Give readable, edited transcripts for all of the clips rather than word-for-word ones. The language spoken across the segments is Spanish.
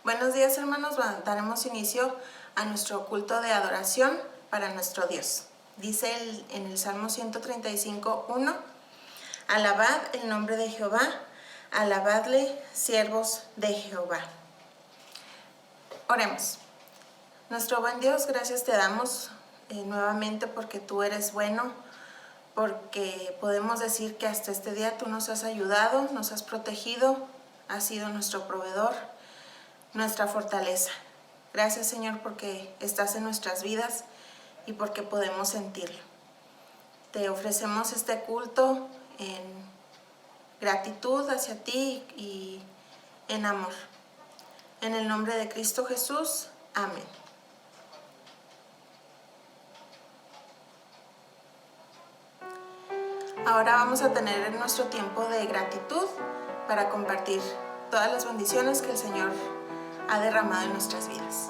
Buenos días, hermanos. Daremos inicio a nuestro culto de adoración para nuestro Dios. Dice en el Salmo 135:1: Alabad el nombre de Jehová, alabadle, siervos de Jehová. Oremos. Nuestro buen Dios, gracias te damos nuevamente porque tú eres bueno, porque podemos decir que hasta este día tú nos has ayudado, nos has protegido, has sido nuestro proveedor, nuestra fortaleza. Gracias, Señor, porque estás en nuestras vidas y porque podemos sentirlo. Te ofrecemos este culto en gratitud hacia ti y en amor. En el nombre de Cristo Jesús, amén. Ahora vamos a tener nuestro tiempo de gratitud para compartir todas las bendiciones que el Señor ha derramado en nuestras vidas.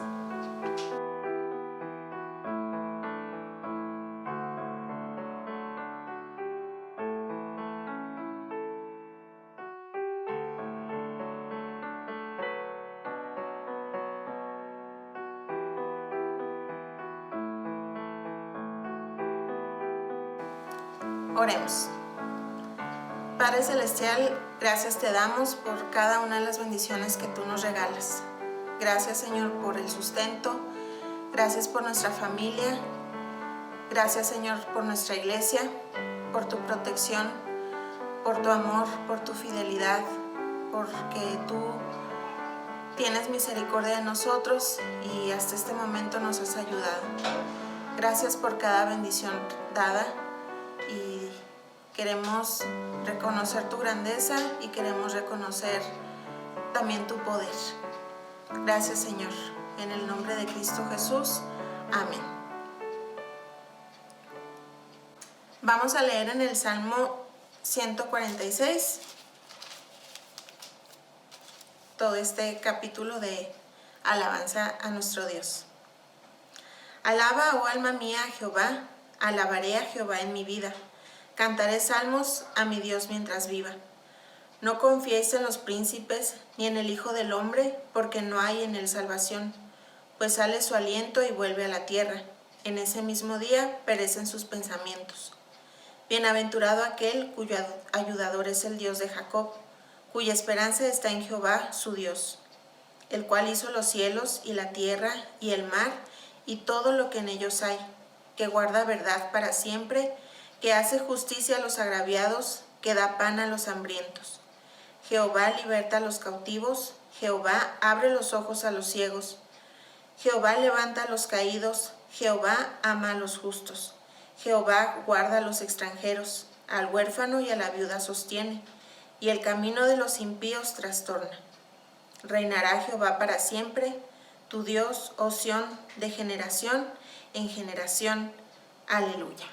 Oremos. Padre Celestial, gracias te damos por cada una de las bendiciones que tú nos regalas. Gracias, Señor, por el sustento. Gracias por nuestra familia. Gracias, Señor, por nuestra iglesia, por tu protección, por tu amor, por tu fidelidad, porque tú tienes misericordia de nosotros y hasta este momento nos has ayudado. Gracias por cada bendición dada y queremos reconocer tu grandeza y queremos reconocer también tu poder. Gracias, Señor. En el nombre de Cristo Jesús. Amén. Vamos a leer en el Salmo 146 todo este capítulo de alabanza a nuestro Dios. Alaba, oh alma mía, a Jehová. Alabaré a Jehová en mi vida. Cantaré salmos a mi Dios mientras viva. No confiéis en los príncipes, ni en el Hijo del Hombre, porque no hay en él salvación, pues sale su aliento y vuelve a la tierra. En ese mismo día perecen sus pensamientos. Bienaventurado aquel cuyo ayudador es el Dios de Jacob, cuya esperanza está en Jehová su Dios, el cual hizo los cielos y la tierra y el mar y todo lo que en ellos hay, que guarda verdad para siempre, que hace justicia a los agraviados, que da pan a los hambrientos. Jehová liberta a los cautivos, Jehová abre los ojos a los ciegos. Jehová levanta a los caídos, Jehová ama a los justos. Jehová guarda a los extranjeros, al huérfano y a la viuda sostiene, y el camino de los impíos trastorna. Reinará Jehová para siempre, tu Dios, oh Sión, de generación en generación. Aleluya.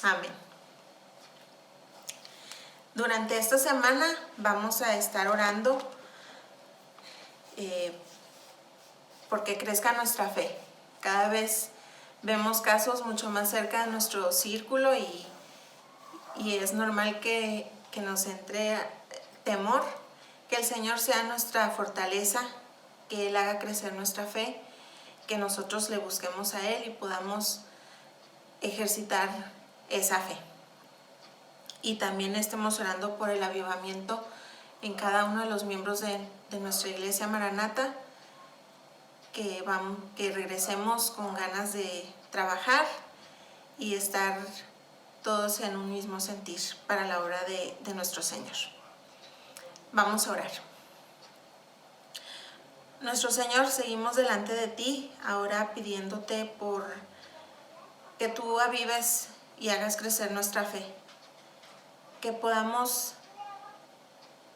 Amén. Durante esta semana vamos a estar orando porque crezca nuestra fe. Cada vez vemos casos mucho más cerca de nuestro círculo y es normal que nos entre temor, que el Señor sea nuestra fortaleza, que Él haga crecer nuestra fe, que nosotros le busquemos a Él y podamos ejercitar esa fe. Y también estemos orando por el avivamiento en cada uno de los miembros de nuestra iglesia Maranata, que regresemos con ganas de trabajar y estar todos en un mismo sentir para la obra de nuestro Señor. Vamos a orar. Nuestro Señor, seguimos delante de ti, ahora pidiéndote por que tú avives y hagas crecer nuestra fe, que podamos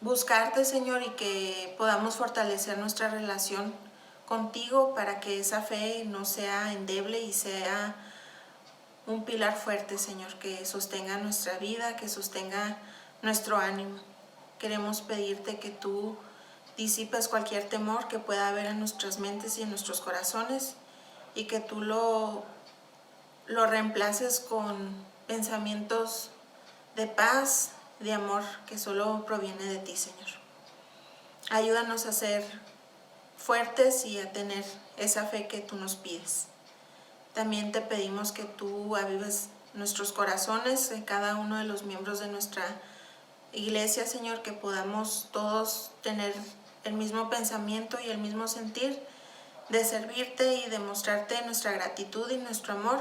buscarte, Señor, y que podamos fortalecer nuestra relación contigo para que esa fe no sea endeble y sea un pilar fuerte, Señor, que sostenga nuestra vida, que sostenga nuestro ánimo. Queremos pedirte que tú disipes cualquier temor que pueda haber en nuestras mentes y en nuestros corazones y que tú lo reemplaces con pensamientos de paz, de amor, que solo proviene de ti, Señor. Ayúdanos a ser fuertes y a tener esa fe que tú nos pides. También te pedimos que tú avives nuestros corazones, en cada uno de los miembros de nuestra iglesia, Señor, que podamos todos tener el mismo pensamiento y el mismo sentir de servirte y de mostrarte nuestra gratitud y nuestro amor,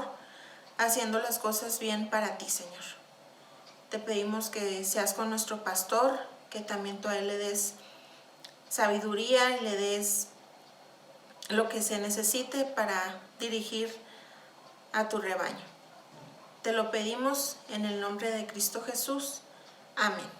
haciendo las cosas bien para ti, Señor. Te pedimos que seas con nuestro pastor, que también tú a él le des sabiduría y le des lo que se necesite para dirigir a tu rebaño. Te lo pedimos en el nombre de Cristo Jesús. Amén.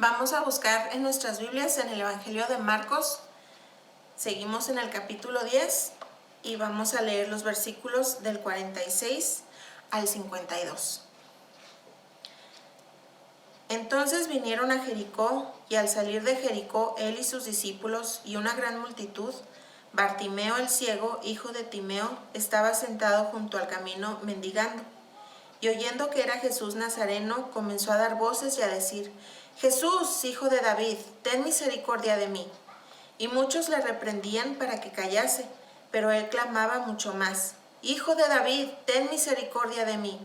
Vamos a buscar en nuestras Biblias en el Evangelio de Marcos. Seguimos en el capítulo 10 y vamos a leer los versículos del 46 al 52. Entonces vinieron a Jericó, y al salir de Jericó él y sus discípulos y una gran multitud, Bartimeo el ciego, hijo de Timeo, estaba sentado junto al camino mendigando. Y oyendo que era Jesús Nazareno, comenzó a dar voces y a decir: Jesús, hijo de David, ten misericordia de mí. Y muchos le reprendían para que callase, pero él clamaba mucho más: Hijo de David, ten misericordia de mí.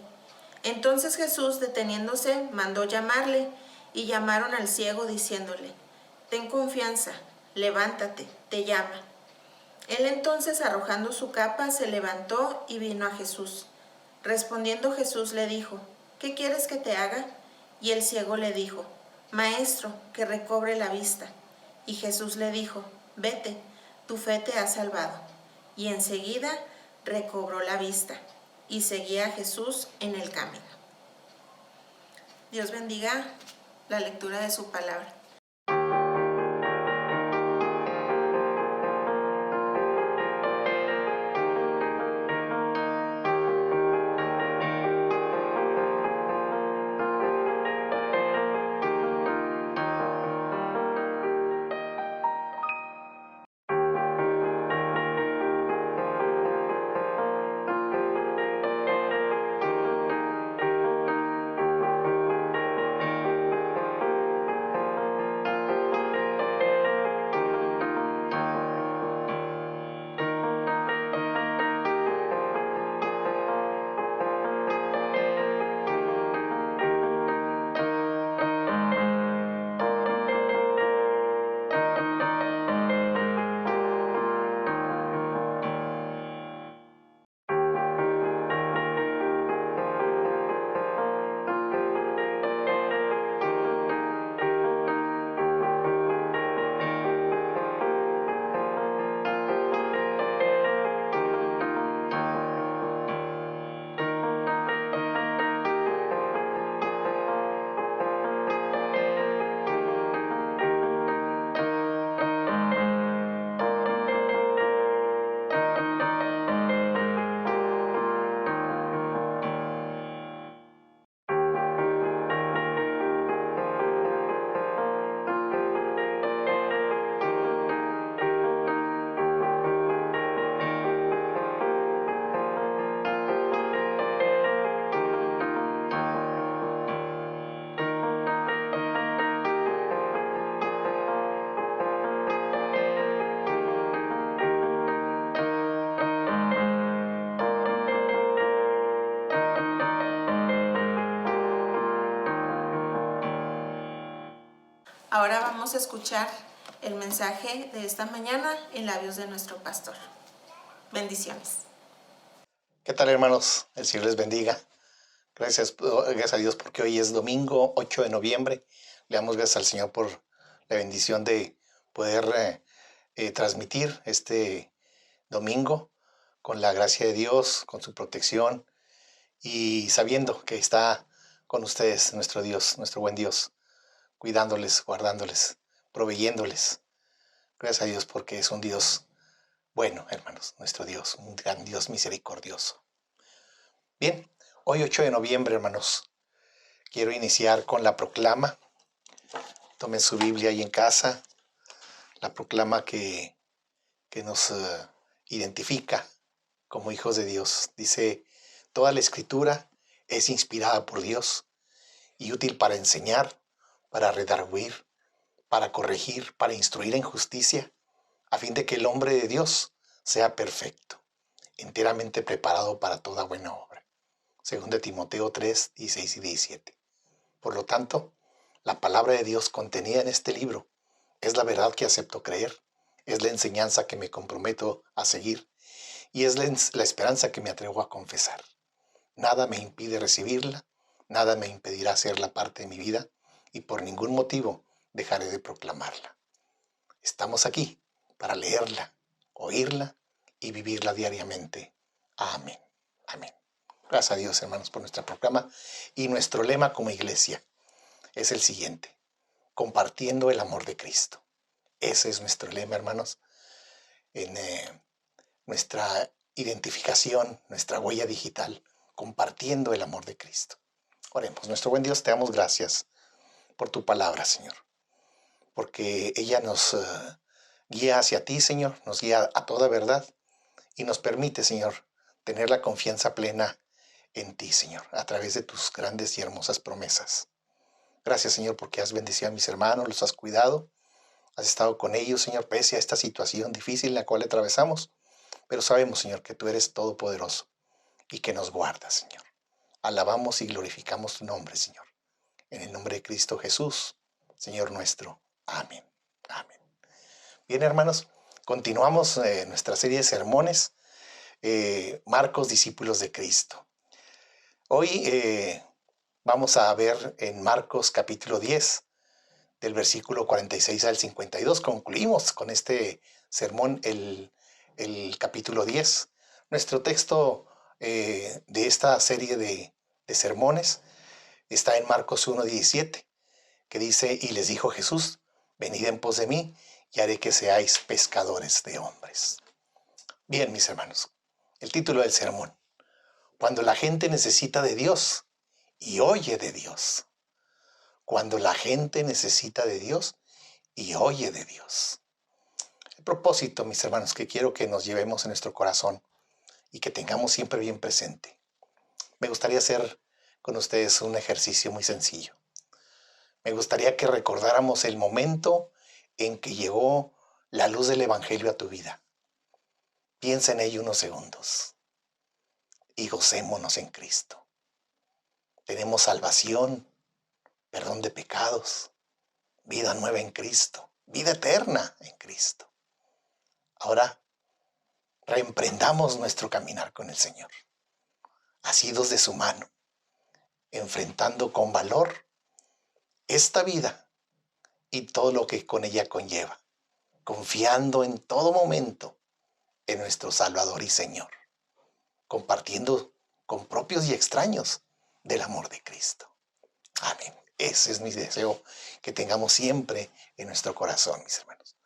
Entonces Jesús, deteniéndose, mandó llamarle, y llamaron al ciego diciéndole: Ten confianza, levántate, te llama. Él entonces, arrojando su capa, se levantó y vino a Jesús. Respondiendo Jesús le dijo: ¿Qué quieres que te haga? Y el ciego le dijo: Maestro, que recobre la vista. Y Jesús le dijo: Vete, tu fe te ha salvado. Y enseguida recobró la vista y seguía a Jesús en el camino. Dios bendiga la lectura de su palabra. Ahora vamos a escuchar el mensaje de esta mañana en labios de nuestro pastor. Bendiciones. ¿Qué tal, hermanos? El Señor les bendiga. Gracias a Dios porque hoy es domingo 8 de noviembre. Le damos gracias al Señor por la bendición de poder transmitir este domingo con la gracia de Dios, con su protección y sabiendo que está con ustedes nuestro Dios, nuestro buen Dios, cuidándoles, guardándoles, proveyéndoles. Gracias a Dios porque es un Dios bueno, hermanos, nuestro Dios, un gran Dios misericordioso. Bien, hoy 8 de noviembre, hermanos, quiero iniciar con la proclama. Tomen su Biblia ahí en casa, la proclama que nos identifica como hijos de Dios. Dice, toda la escritura es inspirada por Dios y útil para enseñar, para redarguir, para corregir, para instruir en justicia, a fin de que el hombre de Dios sea perfecto, enteramente preparado para toda buena obra. Según de Timoteo 3, 16 y 17. Por lo tanto, la palabra de Dios contenida en este libro es la verdad que acepto creer, es la enseñanza que me comprometo a seguir y es la esperanza que me atrevo a confesar. Nada me impide recibirla, nada me impedirá hacerla parte de mi vida y por ningún motivo dejaré de proclamarla. Estamos aquí para leerla, oírla y vivirla diariamente. Amén. Amén. Gracias a Dios, hermanos, por nuestra proclama y nuestro lema como iglesia es el siguiente: compartiendo el amor de Cristo. Ese es nuestro lema, hermanos, en nuestra identificación, nuestra huella digital, compartiendo el amor de Cristo. Oremos. Nuestro buen Dios, te damos gracias por tu palabra, Señor, porque ella nos guía hacia ti, Señor, nos guía a toda verdad y nos permite, Señor, tener la confianza plena en ti, Señor, a través de tus grandes y hermosas promesas. Gracias, Señor, porque has bendecido a mis hermanos, los has cuidado, has estado con ellos, Señor, pese a esta situación difícil en la cual atravesamos. Pero sabemos, Señor, que tú eres todopoderoso y que nos guardas, Señor. Alabamos y glorificamos tu nombre, Señor. En el nombre de Cristo Jesús, Señor nuestro. Amén. Amén. Bien, hermanos, continuamos nuestra serie de sermones, Marcos, discípulos de Cristo. Hoy vamos a ver en Marcos capítulo 10, del versículo 46 al 52. Concluimos con este sermón el capítulo 10. Nuestro texto de esta serie de sermones está en Marcos 1:17, que dice, y les dijo Jesús, venid en pos de mí y haré que seáis pescadores de hombres. Bien, mis hermanos, el título del sermón: cuando la gente necesita de Dios y oye de Dios. Cuando la gente necesita de Dios y oye de Dios. El propósito, mis hermanos, que quiero que nos llevemos en nuestro corazón y que tengamos siempre bien presente. Me gustaría hacer con ustedes un ejercicio muy sencillo. Me gustaría que recordáramos el momento en que llegó la luz del Evangelio a tu vida. Piensa en ello unos segundos y gocémonos en Cristo. Tenemos salvación, perdón de pecados, vida nueva en Cristo, vida eterna en Cristo. Ahora reemprendamos nuestro caminar con el Señor, asidos de su mano, enfrentando con valor esta vida y todo lo que con ella conlleva, confiando en todo momento en nuestro Salvador y Señor, compartiendo con propios y extraños del amor de Cristo. Amén. Ese es mi deseo, que tengamos siempre en nuestro corazón, mis hermanos.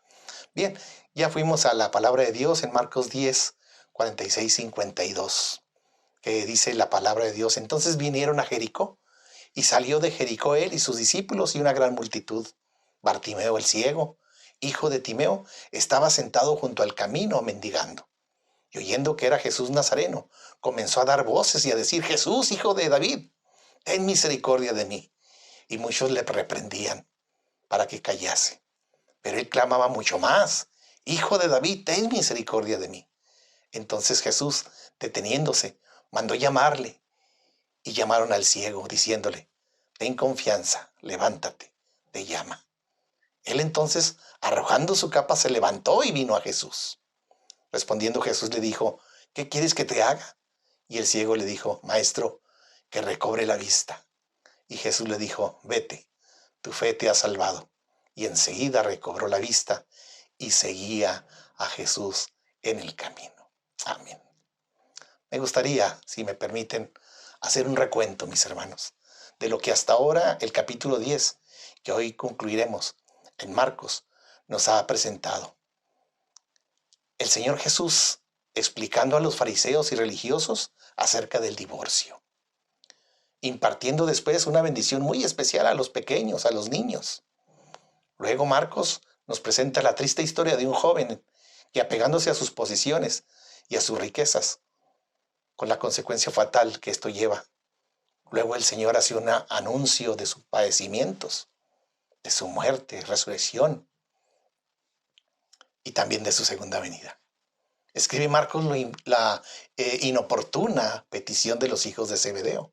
Bien, ya fuimos a la palabra de Dios en Marcos 10, 46, 52, que dice la palabra de Dios. Entonces vinieron a Jericó, y salió de Jericó él y sus discípulos y una gran multitud. Bartimeo el ciego, hijo de Timeo, estaba sentado junto al camino mendigando. Y oyendo que era Jesús Nazareno, comenzó a dar voces y a decir, Jesús, hijo de David, ten misericordia de mí. Y muchos le reprendían para que callase. Pero él clamaba mucho más, Hijo de David, ten misericordia de mí. Entonces Jesús, deteniéndose, mandó llamarle. Y llamaron al ciego, diciéndole, ten confianza, levántate, te llama. Él entonces, arrojando su capa, se levantó y vino a Jesús. Respondiendo Jesús le dijo, ¿qué quieres que te haga? Y el ciego le dijo, Maestro, que recobre la vista. Y Jesús le dijo, vete, tu fe te ha salvado. Y enseguida recobró la vista y seguía a Jesús en el camino. Amén. Me gustaría, si me permiten, hacer un recuento, mis hermanos, de lo que hasta ahora el capítulo 10, que hoy concluiremos en Marcos, nos ha presentado. El Señor Jesús explicando a los fariseos y religiosos acerca del divorcio, impartiendo después una bendición muy especial a los pequeños, a los niños. Luego Marcos nos presenta la triste historia de un joven que, apegándose a sus posiciones y a sus riquezas, con la consecuencia fatal que esto lleva. Luego el Señor hace un anuncio de sus padecimientos, de su muerte, resurrección y también de su segunda venida. Escribe Marcos la inoportuna petición de los hijos de Zebedeo.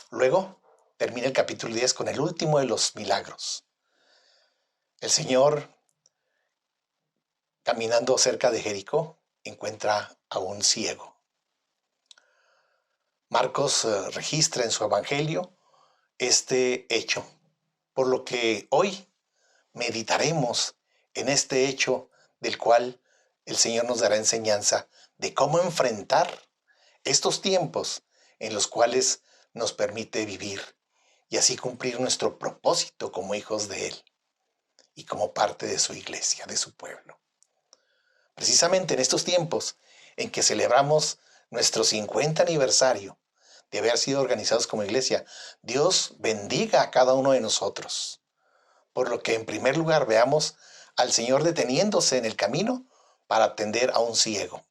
Luego termina el capítulo 10 con el último de los milagros. El Señor, caminando cerca de Jericó, encuentra a un ciego. Marcos registra en su evangelio este hecho, por lo que hoy meditaremos en este hecho del cual el Señor nos dará enseñanza de cómo enfrentar estos tiempos en los cuales nos permite vivir y así cumplir nuestro propósito como hijos de Él y como parte de su iglesia, de su pueblo. Precisamente en estos tiempos en que celebramos nuestro 50 aniversario de haber sido organizados como iglesia, Dios bendiga a cada uno de nosotros. Por lo que en primer lugar veamos al Señor deteniéndose en el camino para atender a un ciego.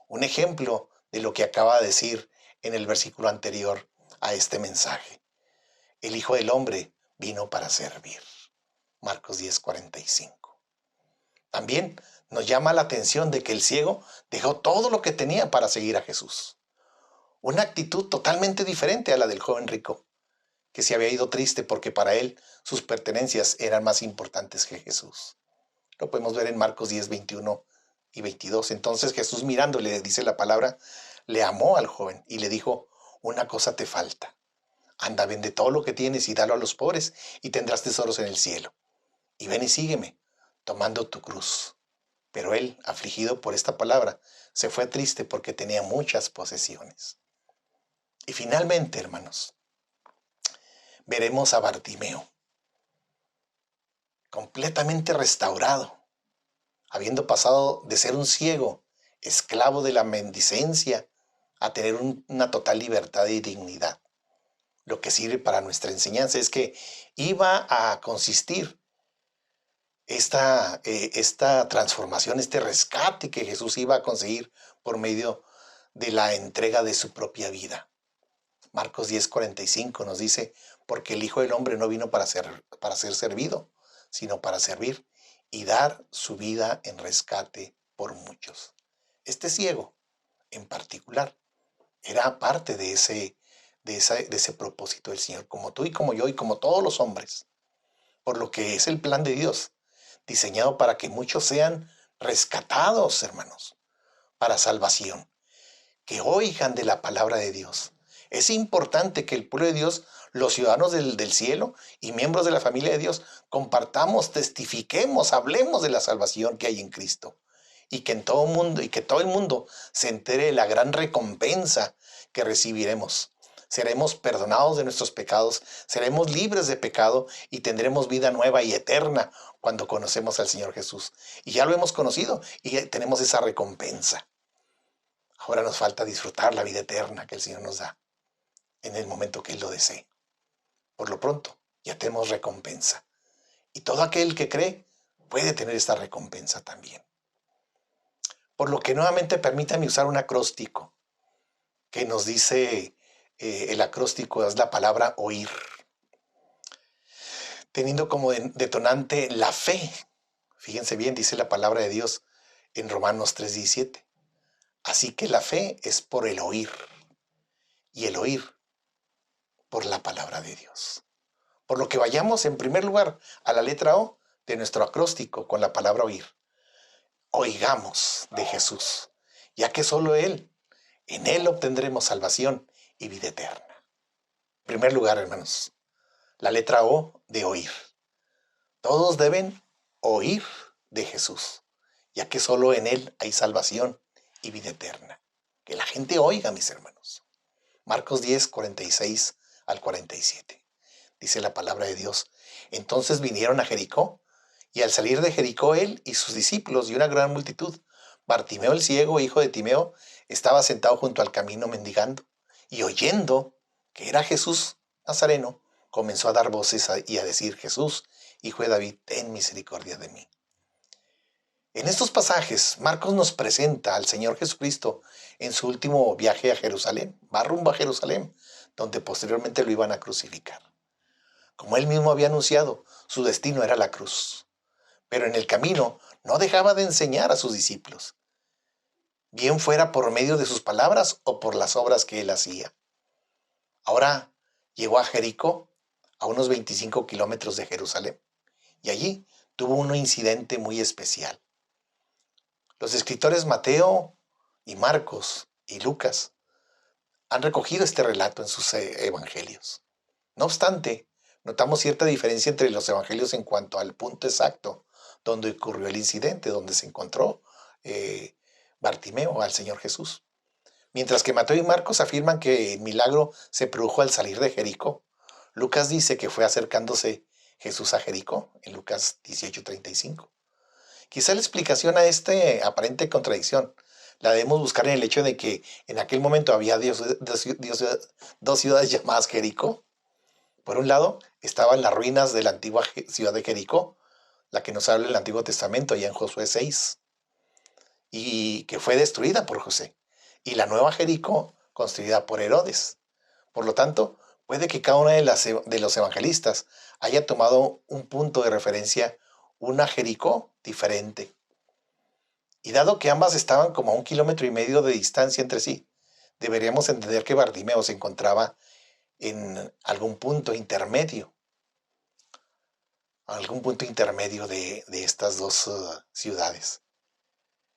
Un ejemplo de lo que acaba de decir en el versículo anterior a este mensaje. El Hijo del Hombre vino para servir. Marcos 10:45. También nos llama la atención de que el ciego dejó todo lo que tenía para seguir a Jesús. Una actitud totalmente diferente a la del joven rico, que se había ido triste porque para él sus pertenencias eran más importantes que Jesús. Lo podemos ver en Marcos 10:21 y 22. Entonces Jesús, mirándole, dice la palabra, le amó al joven y le dijo, una cosa te falta. Anda, vende todo lo que tienes y dalo a los pobres y tendrás tesoros en el cielo. Y ven y sígueme, tomando tu cruz. Pero él, afligido por esta palabra, se fue triste porque tenía muchas posesiones. Y finalmente, hermanos, veremos a Bartimeo, completamente restaurado, habiendo pasado de ser un ciego, esclavo de la mendicencia, a tener una total libertad y dignidad. Lo que sirve para nuestra enseñanza es que iba a consistir esta transformación, este rescate que Jesús iba a conseguir por medio de la entrega de su propia vida. Marcos 10:45 nos dice, porque el Hijo del Hombre no vino para ser servido, sino para servir y dar su vida en rescate por muchos. Este ciego, en particular, era parte de ese propósito del Señor, como tú y como yo y como todos los hombres, por lo que es el plan de Dios, diseñado para que muchos sean rescatados, hermanos, para salvación, que oigan de la palabra de Dios. Es importante que el pueblo de Dios, los ciudadanos del cielo y miembros de la familia de Dios, compartamos, testifiquemos, hablemos de la salvación que hay en Cristo. Y que todo el mundo se entere de la gran recompensa que recibiremos. Seremos perdonados de nuestros pecados, seremos libres de pecado y tendremos vida nueva y eterna cuando conocemos al Señor Jesús. Y ya lo hemos conocido y tenemos esa recompensa. Ahora nos falta disfrutar la vida eterna que el Señor nos da en el momento que Él lo desee. Por lo pronto, ya tenemos recompensa. Y todo aquel que cree puede tener esta recompensa también. Por lo que nuevamente permítame usar un acróstico que nos dice, el acróstico es la palabra oír, teniendo como detonante la fe. Fíjense bien, dice la palabra de Dios en Romanos 3:17. Así que la fe es por el oír y el oír por la palabra de Dios. Por lo que vayamos en primer lugar a la letra O de nuestro acróstico con la palabra oír. Oigamos de Jesús, ya que solo en Él obtendremos salvación y vida eterna. En primer lugar, hermanos, la letra O de oír. Todos deben oír de Jesús, ya que solo en Él hay salvación y vida eterna. Que la gente oiga, mis hermanos. Marcos 10, 46 al 47. Dice la palabra de Dios. Entonces vinieron a Jericó, y al salir de Jericó él y sus discípulos y una gran multitud, Bartimeo el ciego, hijo de Timeo, estaba sentado junto al camino mendigando, y oyendo que era Jesús Nazareno, comenzó a dar voces y a decir: Jesús, hijo de David, ten misericordia de mí. En estos pasajes, Marcos nos presenta al Señor Jesucristo en su último viaje a Jerusalén. Va rumbo a Jerusalén, donde posteriormente lo iban a crucificar. Como él mismo había anunciado, su destino era la cruz. Pero en el camino no dejaba de enseñar a sus discípulos, bien fuera por medio de sus palabras o por las obras que él hacía. Ahora llegó a Jericó, a unos 25 kilómetros de Jerusalén, y allí tuvo un incidente muy especial. Los escritores Mateo y Marcos y Lucas han recogido este relato en sus evangelios. No obstante, notamos cierta diferencia entre los evangelios en cuanto al punto exacto donde ocurrió el incidente, donde se encontró Bartimeo al Señor Jesús. Mientras que Mateo y Marcos afirman que el milagro se produjo al salir de Jericó, Lucas dice que fue acercándose Jesús a Jericó, en Lucas 18:35. Quizá la explicación a esta aparente contradicción la debemos buscar en el hecho de que en aquel momento había dos ciudades llamadas Jericó. Por un lado, estaban las ruinas de la antigua ciudad de Jericó, la que nos habla el Antiguo Testamento, allá en Josué 6, y que fue destruida por José, y la nueva Jericó, construida por Herodes. Por lo tanto, puede que cada uno de los evangelistas haya tomado un punto de referencia, una Jericó diferente. Y dado que ambas estaban como a 1,5 kilómetros de distancia entre sí, deberíamos entender que Bartimeo se encontraba en algún punto intermedio de estas dos ciudades.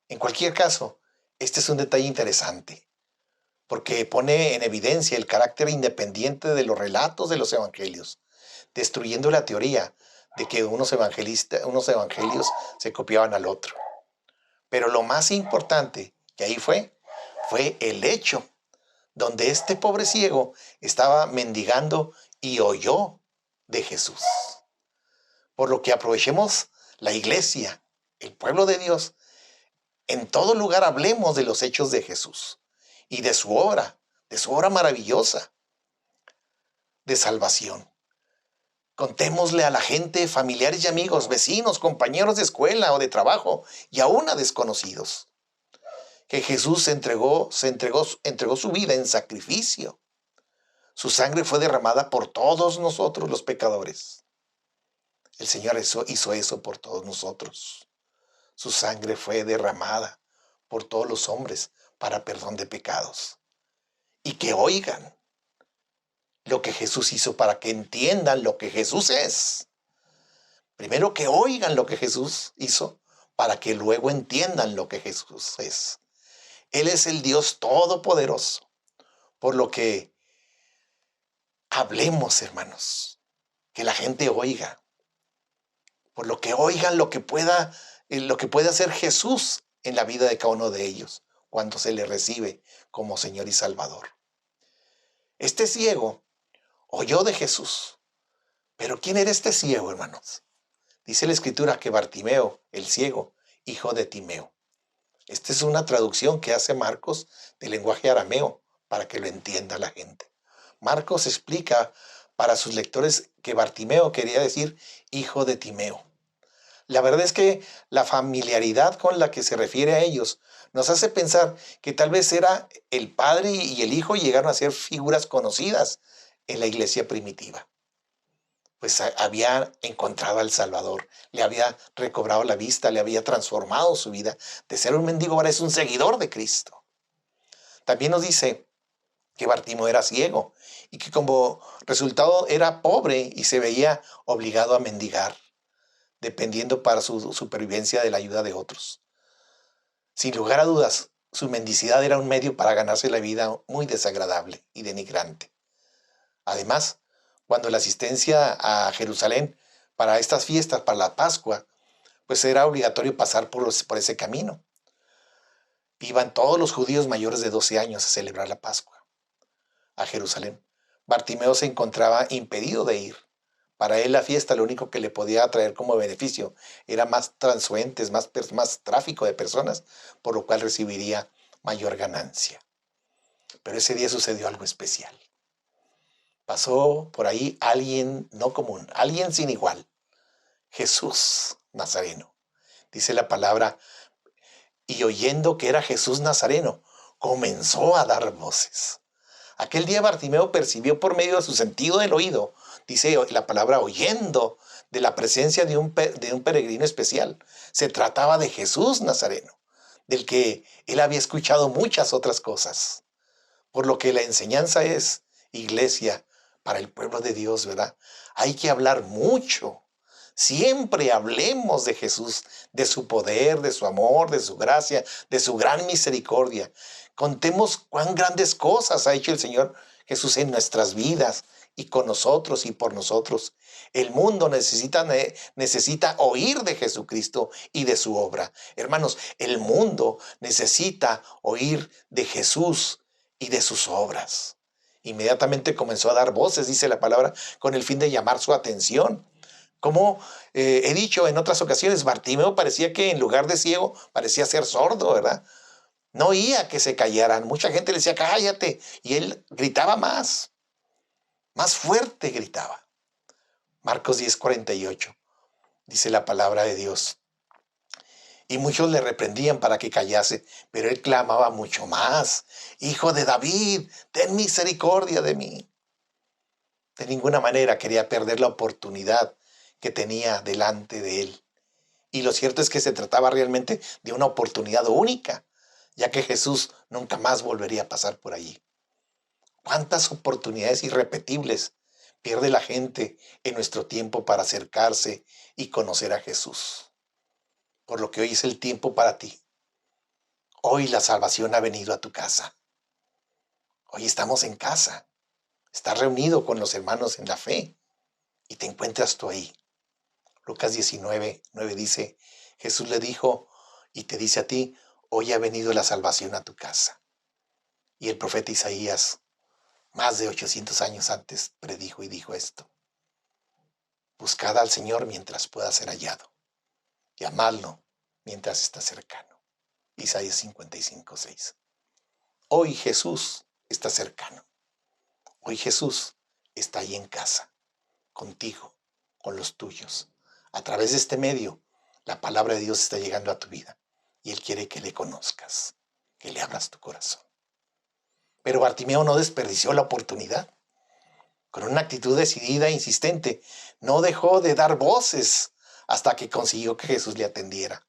En cualquier caso, este es un detalle interesante, porque pone en evidencia el carácter independiente de los relatos de los evangelios, destruyendo la teoría de que unos evangelios se copiaban al otro. Pero lo más importante que ahí fue el hecho donde este pobre ciego estaba mendigando y oyó de Jesús. Por lo que aprovechemos la iglesia, el pueblo de Dios. En todo lugar hablemos de los hechos de Jesús y de su obra maravillosa de salvación. Contémosle a la gente, familiares y amigos, vecinos, compañeros de escuela o de trabajo y aún a desconocidos, que Jesús entregó su vida en sacrificio. Su sangre fue derramada por todos nosotros los pecadores. El Señor hizo eso por todos nosotros. Su sangre fue derramada por todos los hombres para perdón de pecados. Y que oigan lo que Jesús hizo, para que entiendan lo que Jesús es. Primero que oigan lo que Jesús hizo, para que luego entiendan lo que Jesús es. Él es el Dios todopoderoso. Por lo que hablemos, hermanos, que la gente oiga. Por lo que oigan lo que puede hacer Jesús en la vida de cada uno de ellos cuando se le recibe como Señor y Salvador. Este ciego oyó de Jesús. Pero ¿quién era este ciego, hermanos? Dice la Escritura que Bartimeo, el ciego, hijo de Timeo. Esta es una traducción que hace Marcos del lenguaje arameo para que lo entienda la gente. Marcos explica para sus lectores que Bartimeo quería decir hijo de Timeo. La verdad es que la familiaridad con la que se refiere a ellos nos hace pensar que tal vez era el padre y el hijo, llegaron a ser figuras conocidas en la iglesia primitiva. Pues había encontrado al Salvador, le había recobrado la vista, le había transformado su vida. De ser un mendigo ahora es un seguidor de Cristo. También nos dice que Bartimeo era ciego y que como resultado era pobre y se veía obligado a mendigar, dependiendo para su supervivencia de la ayuda de otros. Sin lugar a dudas, su mendicidad era un medio para ganarse la vida muy desagradable y denigrante. Además, cuando la asistencia a Jerusalén para estas fiestas, para la Pascua, pues era obligatorio pasar por ese camino. Iban todos los judíos mayores de 12 años a celebrar la Pascua a Jerusalén. Bartimeo se encontraba impedido de ir. Para él la fiesta lo único que le podía traer como beneficio era más transuentes, más tráfico de personas, por lo cual recibiría mayor ganancia. Pero ese día sucedió algo especial. Pasó por ahí alguien no común, alguien sin igual. Jesús Nazareno. Dice la palabra, y oyendo que era Jesús Nazareno, comenzó a dar voces. Aquel día Bartimeo percibió por medio de su sentido del oído, dice la palabra oyendo, de la presencia de un peregrino especial. Se trataba de Jesús Nazareno, del que él había escuchado muchas otras cosas. Por lo que la enseñanza es, iglesia, para el pueblo de Dios, ¿verdad? Hay que hablar mucho. Siempre hablemos de Jesús, de su poder, de su amor, de su gracia, de su gran misericordia. Contemos cuán grandes cosas ha hecho el Señor Jesús en nuestras vidas y con nosotros y por nosotros. El mundo necesita oír de Jesucristo y de su obra. Hermanos, el mundo necesita oír de Jesús y de sus obras. Inmediatamente comenzó a dar voces, dice la palabra, con el fin de llamar su atención. Como he dicho en otras ocasiones, Bartimeo parecía que en lugar de ciego, parecía ser sordo, ¿verdad? No oía que se callaran. Mucha gente le decía, cállate. Y él gritaba más fuerte gritaba. Marcos 10:48, dice la palabra de Dios. Y muchos le reprendían para que callase, pero él clamaba mucho más. Hijo de David, ten misericordia de mí. De ninguna manera quería perder la oportunidad que tenía delante de él. Y lo cierto es que se trataba realmente de una oportunidad única, ya que Jesús nunca más volvería a pasar por allí. ¿Cuántas oportunidades irrepetibles pierde la gente en nuestro tiempo para acercarse y conocer a Jesús? Por lo que hoy es el tiempo para ti. Hoy la salvación ha venido a tu casa. Hoy estamos en casa. Estás reunido con los hermanos en la fe y te encuentras tú ahí. Lucas 19:9 dice, Jesús le dijo y te dice a ti, hoy ha venido la salvación a tu casa. Y el profeta Isaías, más de 800 años antes, predijo y dijo esto. Buscad al Señor mientras pueda ser hallado. Llamadlo mientras está cercano. Isaías 55:6. Hoy Jesús está cercano. Hoy Jesús está ahí en casa, contigo, con los tuyos. A través de este medio, la palabra de Dios está llegando a tu vida y Él quiere que le conozcas, que le abras tu corazón. Pero Bartimeo no desperdició la oportunidad. Con una actitud decidida e insistente, no dejó de dar voces hasta que consiguió que Jesús le atendiera.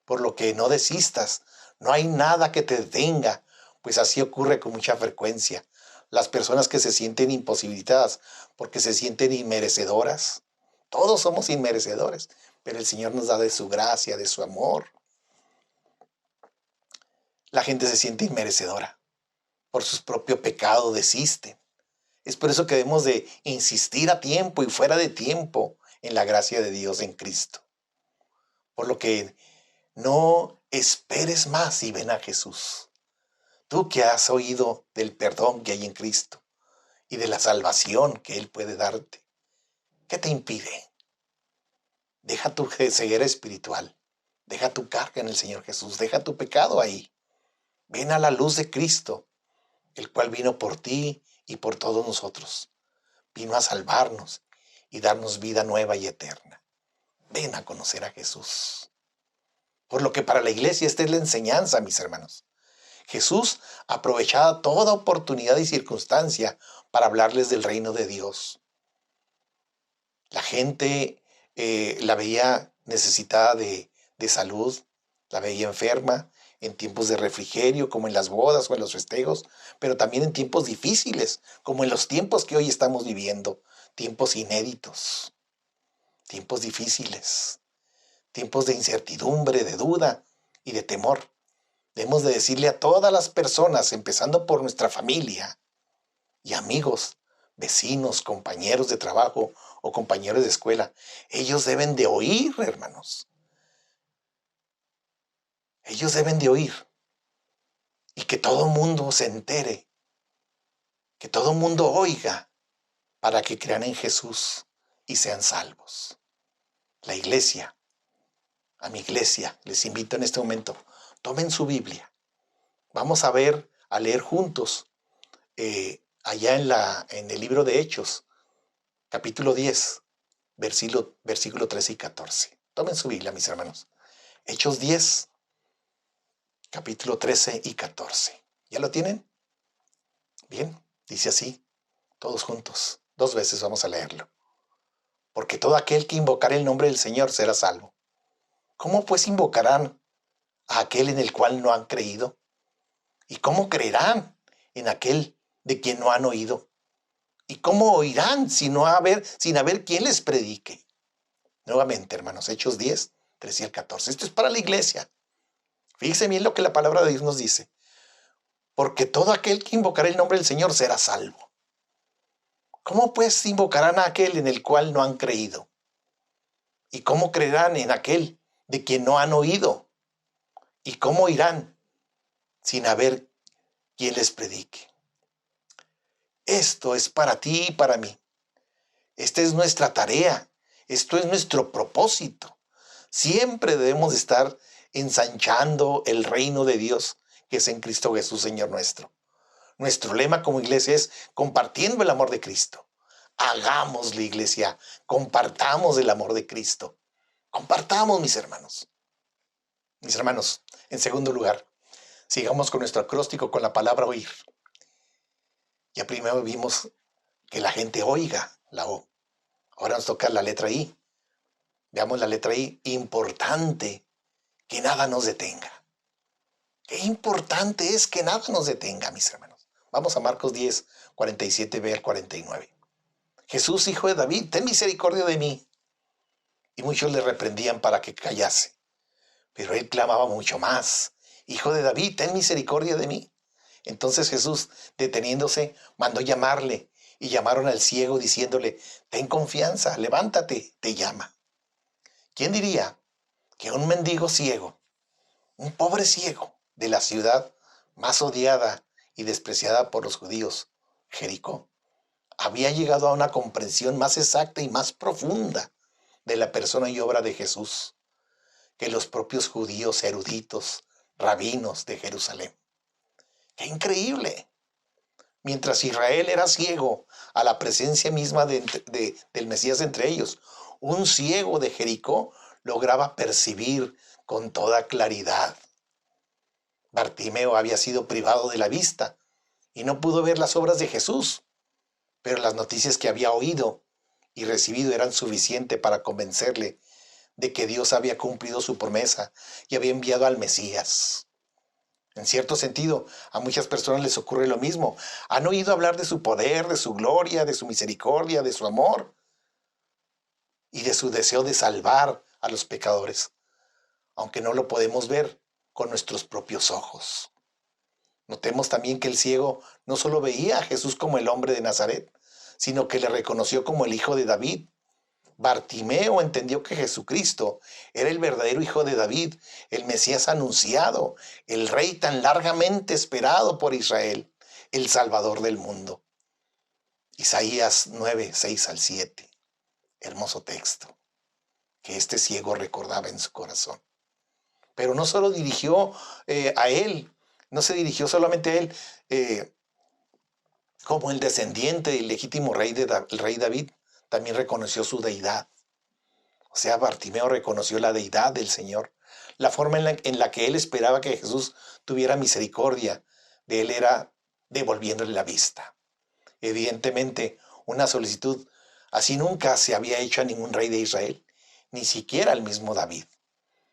Por lo que no desistas, no hay nada que te detenga, pues así ocurre con mucha frecuencia. Las personas que se sienten imposibilitadas porque se sienten inmerecedoras, todos somos inmerecedores, pero el Señor nos da de su gracia, de su amor. La gente se siente inmerecedora, por su propio pecado desisten. Es por eso que debemos de insistir a tiempo y fuera de tiempo en la gracia de Dios en Cristo. Por lo que no esperes más y ven a Jesús. Tú que has oído del perdón que hay en Cristo y de la salvación que Él puede darte, ¿qué te impide? Deja tu ceguera espiritual, deja tu carga en el Señor Jesús, deja tu pecado ahí. Ven a la luz de Cristo, el cual vino por ti y por todos nosotros. Vino a salvarnos y darnos vida nueva y eterna. Ven a conocer a Jesús. Por lo que para la iglesia esta es la enseñanza, mis hermanos. Jesús aprovechaba toda oportunidad y circunstancia para hablarles del reino de Dios. La gente la veía necesitada de salud, la veía enferma, en tiempos de refrigerio, como en las bodas o en los festejos, pero también en tiempos difíciles, como en los tiempos que hoy estamos viviendo, tiempos inéditos, tiempos difíciles, tiempos de incertidumbre, de duda y de temor. Debemos de decirle a todas las personas, empezando por nuestra familia y amigos, vecinos, compañeros de trabajo o compañeros de escuela, ellos deben de oír, hermanos. Ellos deben de oír y que todo mundo se entere, que todo mundo oiga para que crean en Jesús y sean salvos. La iglesia, a mi iglesia, les invito en este momento, tomen su Biblia. Vamos a leer juntos allá en el libro de Hechos, capítulo 10, versículo 13 y 14. Tomen su Biblia, mis hermanos. Hechos 10, capítulo 13 y 14. ¿Ya lo tienen? Bien, dice así, todos juntos. 2 veces vamos a leerlo. Porque todo aquel que invocare el nombre del Señor será salvo. ¿Cómo pues invocarán a aquel en el cual no han creído? ¿Y cómo creerán en aquel de quien no han oído? ¿Y cómo oirán sin haber quien les predique? Nuevamente, hermanos, Hechos 10, 13 y 14. Esto es para la iglesia. Fíjense bien lo que la palabra de Dios nos dice. Porque todo aquel que invocará el nombre del Señor será salvo. ¿Cómo pues invocarán a aquel en el cual no han creído? ¿Y cómo creerán en aquel de quien no han oído? ¿Y cómo irán sin haber quien les predique? Esto es para ti y para mí. Esta es nuestra tarea. Esto es nuestro propósito. Siempre debemos estar ensanchando el reino de Dios que es en Cristo Jesús, Señor nuestro. Nuestro lema como iglesia es compartiendo el amor de Cristo. Hagamos la iglesia, compartamos el amor de Cristo. Compartamos, mis hermanos. Mis hermanos, en segundo lugar, sigamos con nuestro acróstico con la palabra oír. Ya primero vimos que la gente oiga la O. Ahora nos toca la letra I. Veamos la letra I. Importante que nada nos detenga. Qué importante es que nada nos detenga, mis hermanos. Vamos a Marcos 10, 47b al 49. Jesús, hijo de David, ten misericordia de mí. Y muchos le reprendían para que callase. Pero él clamaba mucho más. Hijo de David, ten misericordia de mí. Entonces Jesús, deteniéndose, mandó llamarle. Y llamaron al ciego diciéndole, ten confianza, levántate, te llama. ¿Quién diría que un mendigo ciego, un pobre ciego de la ciudad más odiada y despreciada por los judíos, Jericó, había llegado a una comprensión más exacta y más profunda de la persona y obra de Jesús que los propios judíos eruditos, rabinos de Jerusalén? ¡Qué increíble! Mientras Israel era ciego a la presencia misma del Mesías entre ellos, un ciego de Jericó lograba percibir con toda claridad. Bartimeo había sido privado de la vista y no pudo ver las obras de Jesús, pero las noticias que había oído y recibido eran suficientes para convencerle de que Dios había cumplido su promesa y había enviado al Mesías. En cierto sentido, a muchas personas les ocurre lo mismo. Han oído hablar de su poder, de su gloria, de su misericordia, de su amor y de su deseo de salvar a los pecadores, aunque no lo podemos ver con nuestros propios ojos. Notemos también que el ciego no solo veía a Jesús como el hombre de Nazaret, sino que le reconoció como el hijo de David. Bartimeo entendió que Jesucristo era el verdadero hijo de David, el Mesías anunciado, el rey tan largamente esperado por Israel, el Salvador del mundo. Isaías 9, 6 al 7. Hermoso texto que este ciego recordaba en su corazón. Pero no solo dirigió a él, no se dirigió solamente a él como el descendiente del legítimo rey David, también reconoció su deidad. O sea, Bartimeo reconoció la deidad del Señor. La forma en la que él esperaba que Jesús tuviera misericordia de él era devolviéndole la vista. Evidentemente, una solicitud así nunca se había hecho a ningún rey de Israel, ni siquiera al mismo David.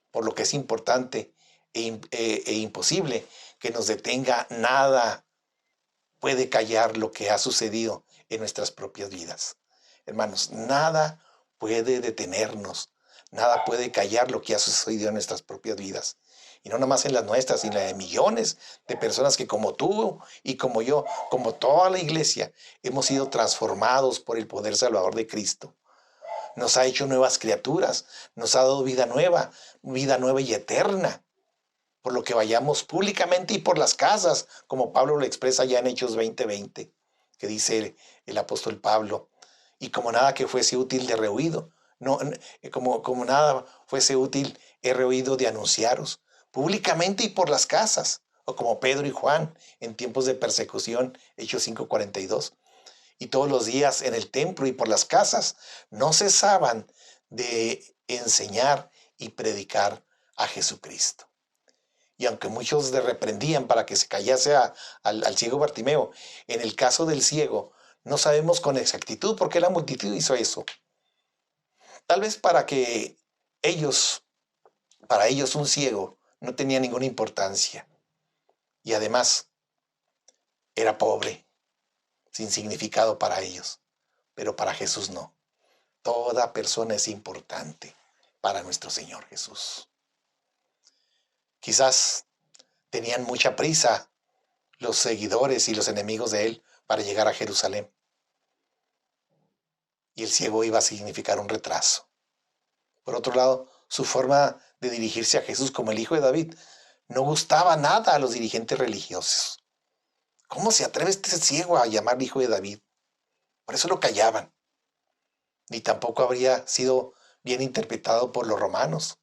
Por lo que es importante e imposible que nos detenga. Nada puede callar lo que ha sucedido en nuestras propias vidas. Hermanos, nada puede detenernos, nada puede callar lo que ha sucedido en nuestras propias vidas. Y no nomás en las nuestras, sino en la de millones de personas que como tú y como yo, como toda la iglesia, hemos sido transformados por el poder salvador de Cristo. Nos ha hecho nuevas criaturas, nos ha dado vida nueva y eterna. Por lo que vayamos públicamente y por las casas, como Pablo lo expresa ya en Hechos 20:20, que dice el apóstol Pablo, y como nada que fuese útil de reoído, no, como nada fuese útil he reoído de anunciaros, públicamente y por las casas, o como Pedro y Juan en tiempos de persecución, Hechos 5:42, y todos los días en el templo y por las casas, no cesaban de enseñar y predicar a Jesucristo. Y aunque muchos le reprendían para que se callase al ciego Bartimeo, en el caso del ciego no sabemos con exactitud por qué la multitud hizo eso. Tal vez para ellos un ciego no tenía ninguna importancia. Y además era pobre, sin significado para ellos. Pero para Jesús no. Toda persona es importante para nuestro Señor Jesús. Quizás tenían mucha prisa los seguidores y los enemigos de él para llegar a Jerusalén. Y el ciego iba a significar un retraso. Por otro lado, su forma de dirigirse a Jesús como el hijo de David no gustaba nada a los dirigentes religiosos. ¿Cómo se atreve este ciego a llamar hijo de David? Por eso lo callaban. Ni tampoco habría sido bien interpretado por los romanos.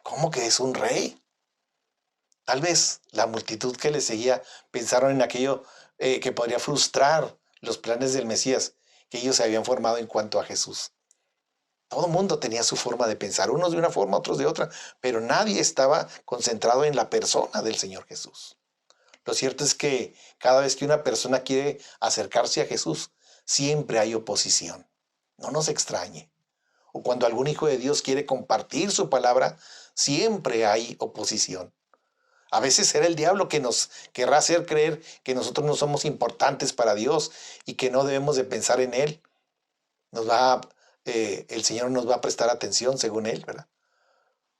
¿Cómo que es un rey? Tal vez la multitud que le seguía pensaron en aquello que podría frustrar los planes del Mesías que ellos se habían formado en cuanto a Jesús. Todo el mundo tenía su forma de pensar, unos de una forma, otros de otra, pero nadie estaba concentrado en la persona del Señor Jesús. Lo cierto es que cada vez que una persona quiere acercarse a Jesús, siempre hay oposición. No nos extrañe. O cuando algún hijo de Dios quiere compartir su palabra, siempre hay oposición. A veces será el diablo que nos querrá hacer creer que nosotros no somos importantes para Dios y que no debemos de pensar en Él. El Señor nos va a prestar atención según Él, ¿verdad?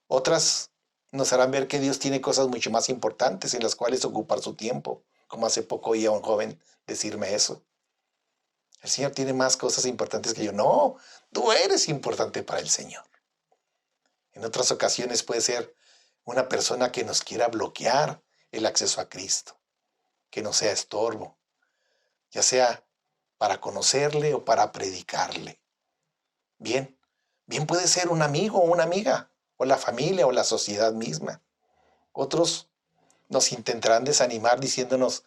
Otras nos harán ver que Dios tiene cosas mucho más importantes en las cuales ocupar su tiempo, como hace poco oí a un joven decirme eso. El Señor tiene más cosas importantes que yo. No, tú eres importante para el Señor. En otras ocasiones puede ser una persona que nos quiera bloquear el acceso a Cristo, que no sea estorbo, ya sea para conocerle o para predicarle. Bien puede ser un amigo o una amiga, o la familia o la sociedad misma. Otros nos intentarán desanimar diciéndonos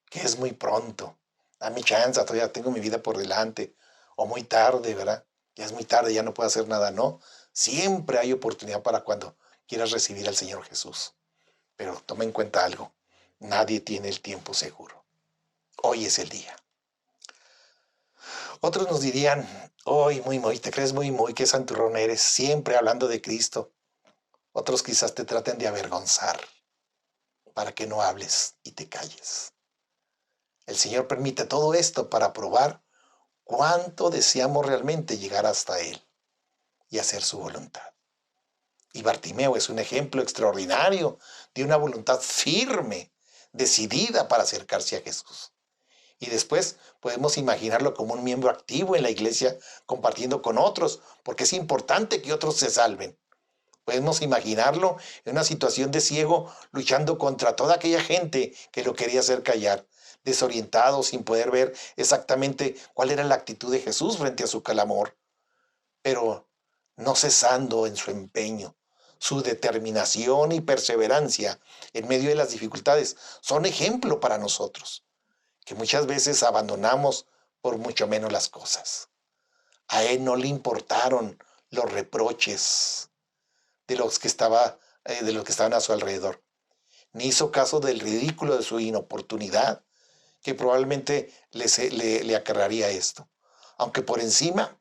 que es muy pronto, dame chance, todavía tengo mi vida por delante, o muy tarde, ¿verdad? Ya es muy tarde, ya no puedo hacer nada. No, siempre hay oportunidad para cuando quieras recibir al Señor Jesús. Pero toma en cuenta algo, nadie tiene el tiempo seguro. Hoy es el día. Otros nos dirían, hoy muy, te crees muy, qué santurrón eres, siempre hablando de Cristo. Otros quizás te traten de avergonzar para que no hables y te calles. El Señor permite todo esto para probar cuánto deseamos realmente llegar hasta Él y hacer su voluntad. Y Bartimeo es un ejemplo extraordinario de una voluntad firme, decidida para acercarse a Jesús. Y después podemos imaginarlo como un miembro activo en la iglesia, compartiendo con otros, porque es importante que otros se salven. Podemos imaginarlo en una situación de ciego, luchando contra toda aquella gente que lo quería hacer callar, desorientado, sin poder ver exactamente cuál era la actitud de Jesús frente a su clamor, pero no cesando en su empeño. Su determinación y perseverancia en medio de las dificultades son ejemplo para nosotros, que muchas veces abandonamos por mucho menos las cosas. A él no le importaron los reproches de los que estaban a su alrededor, ni hizo caso del ridículo de su inoportunidad, que probablemente le acarrearía esto. Aunque por encima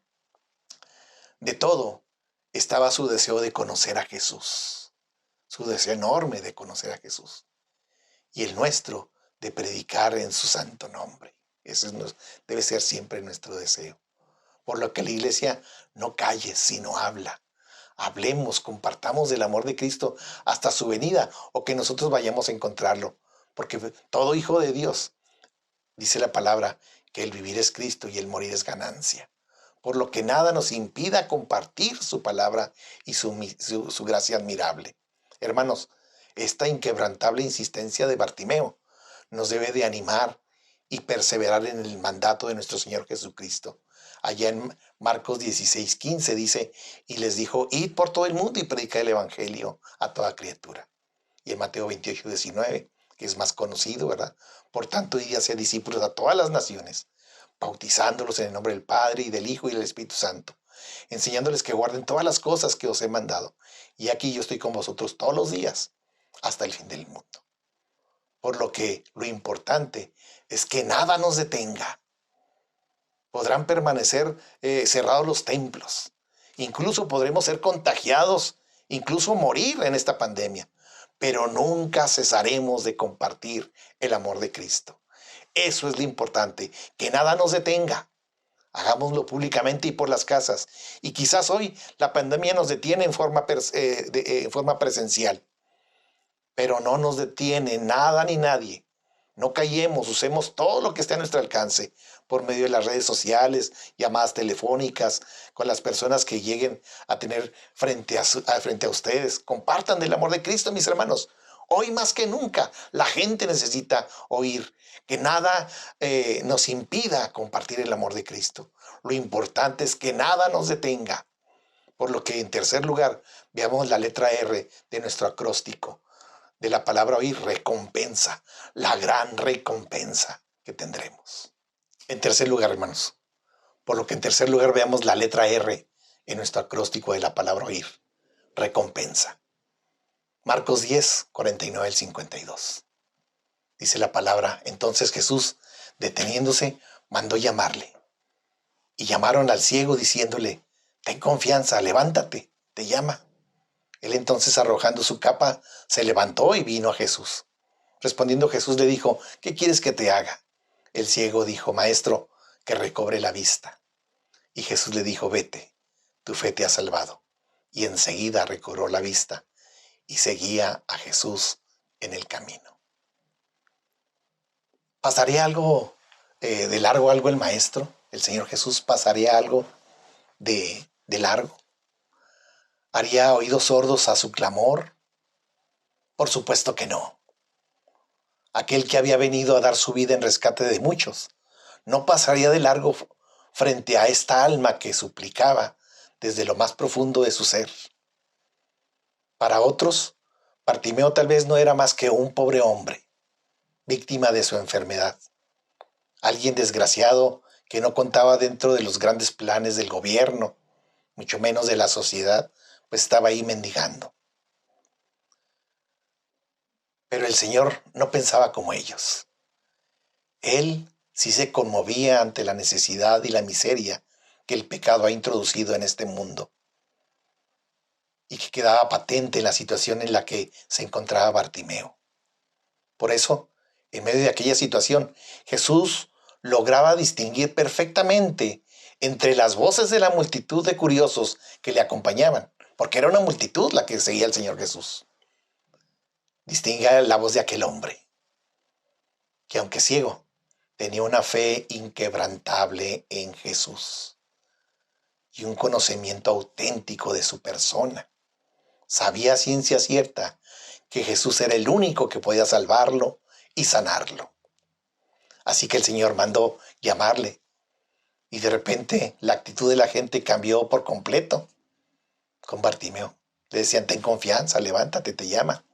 de todo estaba su deseo de conocer a Jesús, su deseo enorme de conocer a Jesús. Y el nuestro de predicar en su santo nombre. Ese debe ser siempre nuestro deseo. Por lo que la iglesia no calle, sino habla. Hablemos, compartamos del amor de Cristo hasta su venida o que nosotros vayamos a encontrarlo. Porque todo hijo de Dios, dice la palabra, que el vivir es Cristo y el morir es ganancia. Por lo que nada nos impida compartir su palabra y su gracia admirable. Hermanos, esta inquebrantable insistencia de Bartimeo nos debe de animar y perseverar en el mandato de nuestro Señor Jesucristo. Allá en Marcos 16:15 dice, y les dijo, id por todo el mundo y predicad el evangelio a toda criatura. Y en Mateo 28:19, que es más conocido, ¿verdad? Por tanto, id y haced discípulos a todas las naciones, bautizándolos en el nombre del Padre y del Hijo y del Espíritu Santo, enseñándoles que guarden todas las cosas que os he mandado. Y aquí yo estoy con vosotros todos los días, hasta el fin del mundo. Por lo que lo importante es que nada nos detenga. Podrán permanecer cerrados los templos. Incluso podremos ser contagiados, incluso morir en esta pandemia. Pero nunca cesaremos de compartir el amor de Cristo. Eso es lo importante, que nada nos detenga. Hagámoslo públicamente y por las casas. Y quizás hoy la pandemia nos detiene en forma presencial. Pero no nos detiene nada ni nadie. No callemos, usemos todo lo que esté a nuestro alcance por medio de las redes sociales, llamadas telefónicas, con las personas que lleguen a tener frente a ustedes. Compartan del amor de Cristo, mis hermanos. Hoy más que nunca la gente necesita oír que nada nos impida compartir el amor de Cristo. Lo importante es que nada nos detenga. Por lo que en tercer lugar, veamos la letra R de nuestro acróstico. De la palabra oír, recompensa, la gran recompensa que tendremos. En tercer lugar, hermanos, por lo que en tercer lugar veamos la letra R en nuestro acróstico de la palabra oír, recompensa. Marcos 10, 49 al 52. Dice la palabra, entonces Jesús, deteniéndose, mandó llamarle. Y llamaron al ciego diciéndole, ten confianza, levántate, te llama. Él entonces, arrojando su capa, se levantó y vino a Jesús. Respondiendo Jesús le dijo, ¿qué quieres que te haga? El ciego dijo, Maestro, que recobre la vista. Y Jesús le dijo, vete, tu fe te ha salvado. Y enseguida recobró la vista y seguía a Jesús en el camino. ¿Pasaría algo de largo algo el Maestro? ¿El Señor Jesús pasaría algo de largo? ¿Haría oídos sordos a su clamor? Por supuesto que no. Aquel que había venido a dar su vida en rescate de muchos, no pasaría de largo frente a esta alma que suplicaba desde lo más profundo de su ser. Para otros, Bartimeo tal vez no era más que un pobre hombre, víctima de su enfermedad. Alguien desgraciado que no contaba dentro de los grandes planes del gobierno, mucho menos de la sociedad, pues estaba ahí mendigando. Pero el Señor no pensaba como ellos. Él sí se conmovía ante la necesidad y la miseria que el pecado ha introducido en este mundo y que quedaba patente en la situación en la que se encontraba Bartimeo. Por eso, en medio de aquella situación, Jesús lograba distinguir perfectamente entre las voces de la multitud de curiosos que le acompañaban, porque era una multitud la que seguía al Señor Jesús. Distingue la voz de aquel hombre, que aunque ciego, tenía una fe inquebrantable en Jesús y un conocimiento auténtico de su persona. Sabía a ciencia cierta que Jesús era el único que podía salvarlo y sanarlo. Así que el Señor mandó llamarle y de repente la actitud de la gente cambió por completo con Bartimeo. Le decían, ten confianza, levántate, te llama.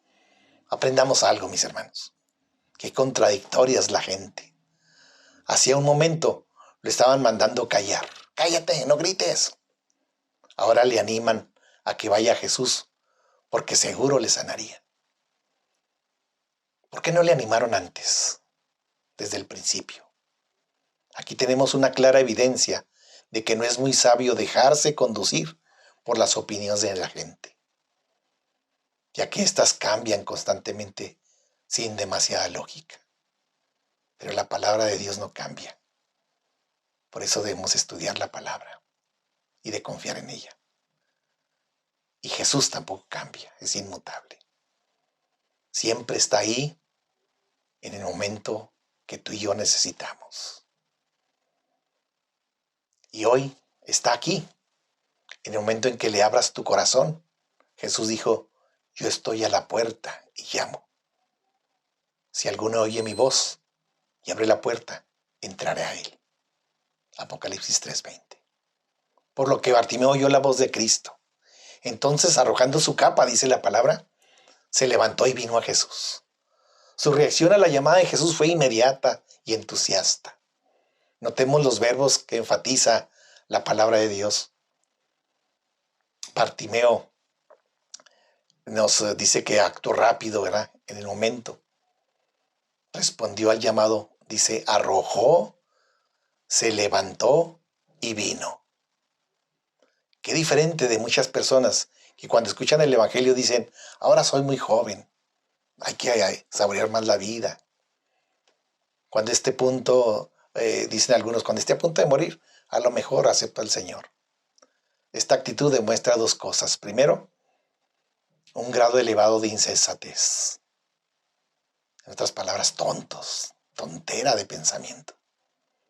Aprendamos algo, mis hermanos. Qué contradictoria es la gente. Hacía un momento lo estaban mandando callar. Cállate, no grites. Ahora le animan a que vaya a Jesús, porque seguro le sanaría. ¿Por qué no le animaron antes, desde el principio? Aquí tenemos una clara evidencia de que no es muy sabio dejarse conducir por las opiniones de la gente. ya que éstas cambian constantemente sin demasiada lógica. Pero la palabra de Dios no cambia. Por eso debemos estudiar la palabra y de confiar en ella. Y Jesús tampoco cambia, es inmutable. Siempre está ahí en el momento que tú y yo necesitamos. Y hoy está aquí, en el momento en que le abras tu corazón. Jesús dijo, yo estoy a la puerta y llamo. Si alguno oye mi voz y abre la puerta, entraré a él. Apocalipsis 3:20. Por lo que Bartimeo oyó la voz de Cristo. Entonces, arrojando su capa, dice la palabra, se levantó y vino a Jesús. Su reacción a la llamada de Jesús fue inmediata y entusiasta. Notemos los verbos que enfatiza la palabra de Dios. Bartimeo nos dice que actuó rápido, ¿verdad? En el momento. Respondió al llamado, dice, arrojó, se levantó y vino. Qué diferente de muchas personas que cuando escuchan el evangelio dicen, ahora soy muy joven, hay que saborear más la vida. Cuando esté punto, dicen algunos, cuando esté a punto de morir, a lo mejor acepto al Señor. Esta actitud demuestra dos cosas. Primero, un grado elevado de insensatez. En otras palabras, tontos, tontera de pensamiento,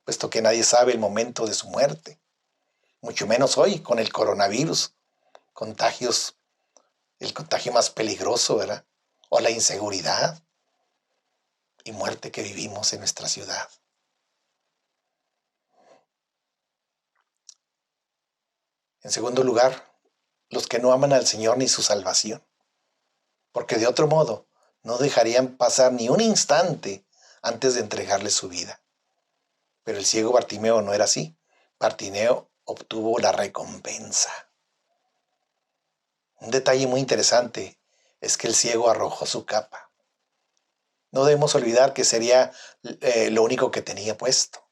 puesto que nadie sabe el momento de su muerte, mucho menos hoy con el coronavirus, el contagio más peligroso, ¿verdad? O la inseguridad y muerte que vivimos en nuestra ciudad. En segundo lugar, los que no aman al Señor ni su salvación, porque de otro modo no dejarían pasar ni un instante antes de entregarle su vida. Pero el ciego Bartimeo no era así. Bartimeo obtuvo la recompensa. Un detalle muy interesante es que el ciego arrojó su capa. No debemos olvidar que sería lo único que tenía puesto.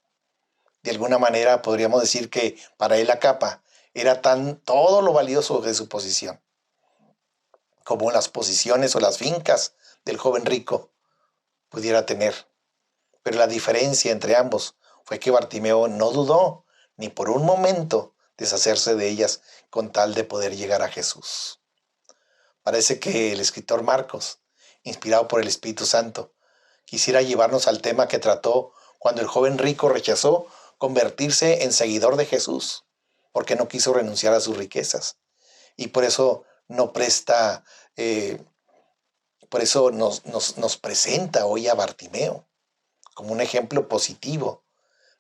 De alguna manera podríamos decir que para él la capa era todo lo valioso de su posición, como las posiciones o las fincas del joven rico pudiera tener. Pero la diferencia entre ambos fue que Bartimeo no dudó ni por un momento deshacerse de ellas con tal de poder llegar a Jesús. Parece que el escritor Marcos, inspirado por el Espíritu Santo, quisiera llevarnos al tema que trató cuando el joven rico rechazó convertirse en seguidor de Jesús, porque no quiso renunciar a sus riquezas. Y por eso nos presenta hoy a Bartimeo como un ejemplo positivo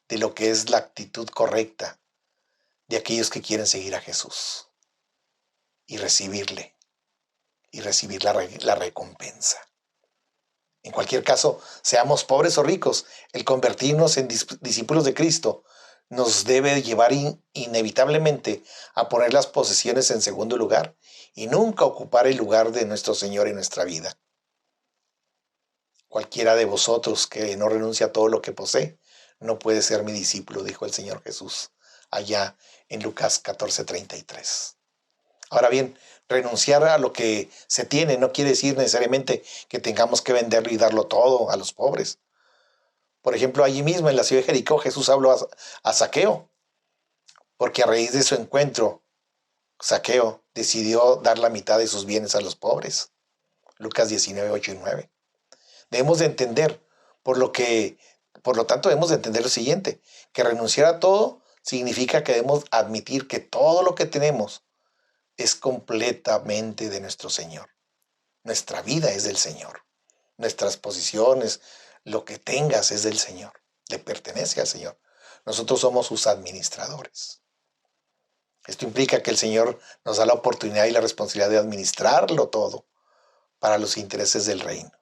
de lo que es la actitud correcta de aquellos que quieren seguir a Jesús y recibir la recompensa. En cualquier caso, seamos pobres o ricos, el convertirnos en discípulos de Cristo nos debe llevar inevitablemente a poner las posesiones en segundo lugar y nunca ocupar el lugar de nuestro Señor en nuestra vida. Cualquiera de vosotros que no renuncia a todo lo que posee, no puede ser mi discípulo, dijo el Señor Jesús, allá en Lucas 14:33. Ahora bien, renunciar a lo que se tiene no quiere decir necesariamente que tengamos que venderlo y darlo todo a los pobres. Por ejemplo, allí mismo en la ciudad de Jericó, Jesús habló a Zaqueo, porque a raíz de su encuentro, Zaqueo decidió dar la mitad de sus bienes a los pobres. Lucas 19:8 y 9. Debemos de entender, por lo tanto debemos de entender lo siguiente, que renunciar a todo significa que debemos admitir que todo lo que tenemos es completamente de nuestro Señor. Nuestra vida es del Señor. Nuestras posiciones, lo que tengas es del Señor. Le pertenece al Señor. Nosotros somos sus administradores. Esto implica que el Señor nos da la oportunidad y la responsabilidad de administrarlo todo para los intereses del reino.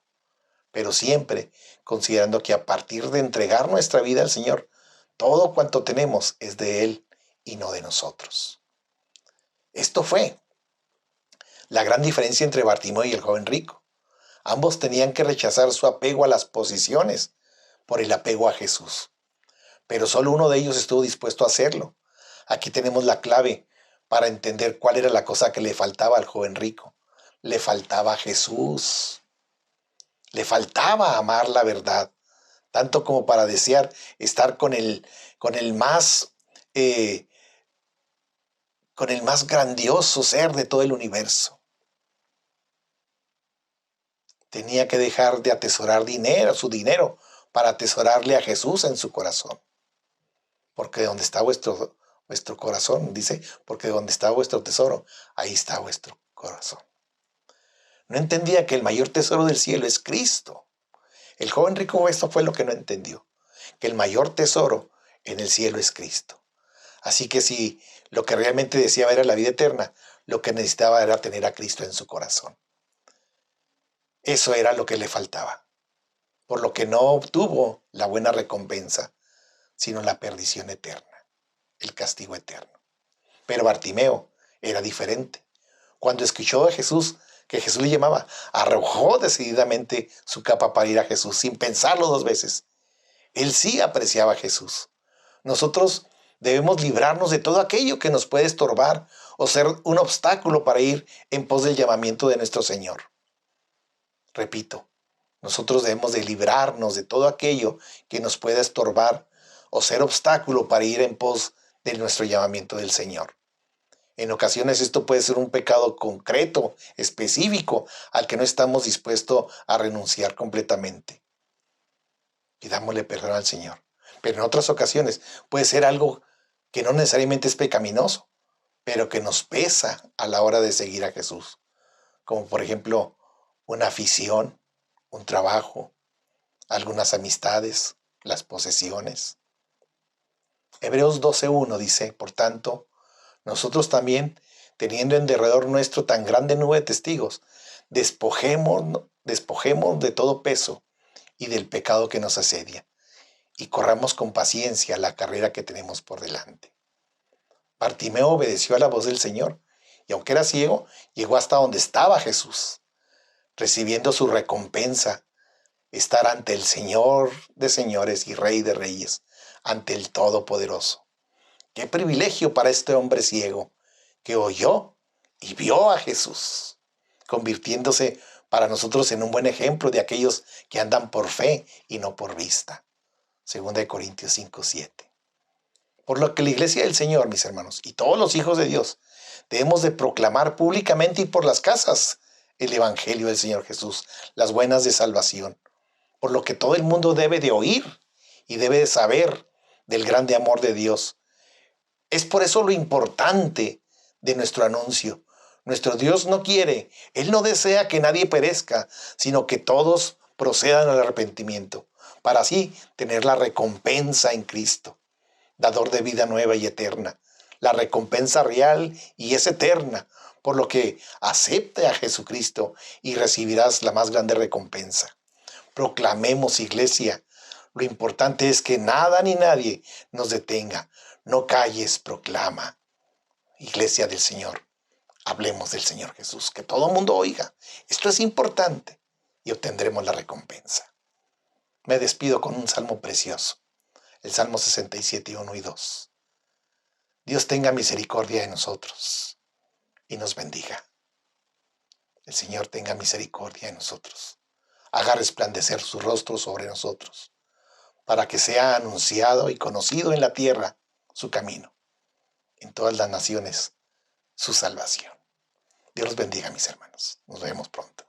Pero siempre considerando que a partir de entregar nuestra vida al Señor, todo cuanto tenemos es de Él y no de nosotros. Esto fue la gran diferencia entre Bartimeo y el joven rico. Ambos tenían que rechazar su apego a las posiciones por el apego a Jesús. Pero solo uno de ellos estuvo dispuesto a hacerlo. Aquí tenemos la clave para entender cuál era la cosa que le faltaba al joven rico. le faltaba a Jesús. Le faltaba amar la verdad, tanto como para desear estar eh, con el más grandioso ser de todo el universo. Tenía que dejar de atesorar su dinero, para atesorarle a Jesús en su corazón. Porque donde está vuestro corazón, dice, porque donde está vuestro tesoro, ahí está vuestro corazón. No entendía que el mayor tesoro del cielo es Cristo. El joven rico esto fue lo que no entendió, que el mayor tesoro en el cielo es Cristo. Así que si lo que realmente deseaba era la vida eterna, lo que necesitaba era tener a Cristo en su corazón. Eso era lo que le faltaba, por lo que no obtuvo la buena recompensa, sino la perdición eterna, el castigo eterno. Pero Bartimeo era diferente. Cuando escuchó a Jesús, que Jesús le llamaba, arrojó decididamente su capa para ir a Jesús, sin pensarlo dos veces. Él sí apreciaba a Jesús. Nosotros debemos librarnos de todo aquello que nos puede estorbar o ser un obstáculo para ir en pos del llamamiento de nuestro Señor. Repito, nosotros debemos de librarnos de todo aquello que nos pueda estorbar o ser obstáculo para ir en pos de nuestro llamamiento del Señor. En ocasiones esto puede ser un pecado concreto, específico, al que no estamos dispuestos a renunciar completamente. Pidámosle perdón al Señor. Pero en otras ocasiones puede ser algo que no necesariamente es pecaminoso, pero que nos pesa a la hora de seguir a Jesús. Como por ejemplo, una afición, un trabajo, algunas amistades, las posesiones. Hebreos 12:1 dice, por tanto, nosotros también, teniendo en derredor nuestro tan grande nube de testigos, despojemos de todo peso y del pecado que nos asedia, y corramos con paciencia la carrera que tenemos por delante. Bartimeo obedeció a la voz del Señor, y aunque era ciego, llegó hasta donde estaba Jesús, recibiendo su recompensa, estar ante el Señor de señores y Rey de reyes, ante el Todopoderoso. Qué privilegio para este hombre ciego, que oyó y vio a Jesús, convirtiéndose para nosotros en un buen ejemplo de aquellos que andan por fe y no por vista. 2 Corintios 5:7. Por lo que la iglesia del Señor, mis hermanos, y todos los hijos de Dios, debemos de proclamar públicamente y por las casas el evangelio del Señor Jesús, las buenas de salvación. Por lo que todo el mundo debe de oír y debe de saber del grande amor de Dios. Es por eso lo importante de nuestro anuncio. Nuestro Dios no quiere, Él no desea que nadie perezca, sino que todos procedan al arrepentimiento, para así tener la recompensa en Cristo, dador de vida nueva y eterna. La recompensa real y es eterna, por lo que acepte a Jesucristo y recibirás la más grande recompensa. Proclamemos, iglesia. Lo importante es que nada ni nadie nos detenga. No calles, proclama. Iglesia del Señor, hablemos del Señor Jesús, que todo el mundo oiga. Esto es importante y obtendremos la recompensa. Me despido con un salmo precioso, el Salmo 67, 1 y 2. Dios tenga misericordia de nosotros y nos bendiga. El Señor tenga misericordia de nosotros. Haga resplandecer su rostro sobre nosotros, para que sea anunciado y conocido en la tierra su camino, en todas las naciones su salvación. Dios los bendiga, mis hermanos. Nos vemos pronto.